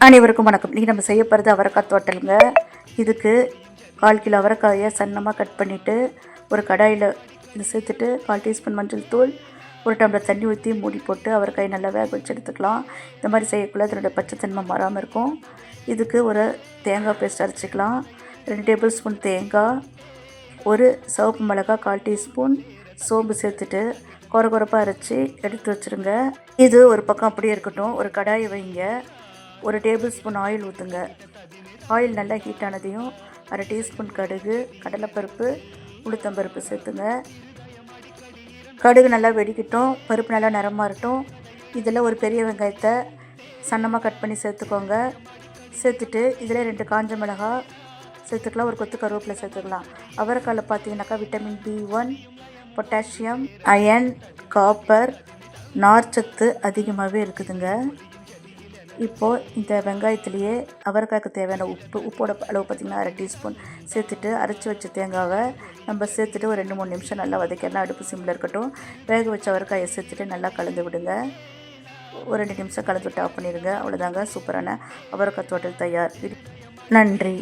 அனைவருக்கும் வணக்கம். இன்றைக்கி நம்ம செய்ய போகிறது அவரைக்காய் தோட்டலுங்க. இதுக்கு 1/4 கிலோ அவரைக்காயை சன்னமாக கட் பண்ணிவிட்டு ஒரு கடாயில் இது சேர்த்துட்டு 1/4 டீஸ்பூன் மஞ்சள் தூள், 1 டம்ளர் தண்ணி ஊற்றி மூடி போட்டு அவரைக்காயை நல்லா வேக வச்சு எடுத்துக்கலாம். இந்த மாதிரி செய்யக்குள்ள அதனுடைய பச்சைத்தன்மை மாறாமல் இருக்கும். இதுக்கு ஒரு தேங்காய் பேஸ்ட் அரைச்சிக்கலாம். 2 டேபிள் ஸ்பூன் தேங்காய், ஒரு சிவப்பு மிளகாய், 1/4 டீஸ்பூன் சோம்பு சேர்த்துட்டு கொரப்பாக அரைச்சி எடுத்து வச்சுருங்க. இது ஒரு பக்கம் அப்படியே இருக்கட்டும். ஒரு கடாயை வைங்க. 1 டேபிள் ஸ்பூன் ஆயில் ஊற்றுங்க. ஆயில் நல்லா ஹீட் ஆனதையும் 1/2 டீஸ்பூன் கடுகு, கடலைப்பருப்பு, உளுத்தம்பருப்பு சேர்த்துங்க. கடுகு நல்லா வெடிக்கட்டும், பருப்பு நல்லா நிறமாக இருக்கட்டும். இதில் ஒரு பெரிய வெங்காயத்தை சன்னமாக கட் பண்ணி சேர்த்துக்கோங்க. சேர்த்துட்டு இதில் 2 காஞ்ச மிளகாய் சேர்த்துக்கலாம். ஒரு கொத்து கருவேப்பிலை சேர்த்துக்கலாம். அவரைக்காயில் பார்த்தீங்கன்னாக்கா vitamin B1, potassium, iron, copper, நார்ச்சத்து அதிகமாகவே இருக்குதுங்க. இப்போது இந்த வெங்காயத்துலேயே அவரைக்காய்க்கு தேவையான உப்போட அளவு பார்த்திங்கன்னா 1/2 டீஸ்பூன் சேர்த்துட்டு அரைச்சி வச்ச தேங்காவை நம்ம சேர்த்துட்டு ஒரு 2-3 நிமிஷம் நல்லா வதக்கிடலாம். அடுப்பு சிம்மில் இருக்கட்டும். வேக வச்ச அவரைக்காயை சேர்த்துட்டு நல்லா கலந்து விடுங்க. ஒரு 2 நிமிஷம் கலந்து விட்டு ஆஃப் பண்ணிடுங்க. அவ்வளோதாங்க, சூப்பரான அவரைக்காய் தோட்டல் தயார். நன்றி.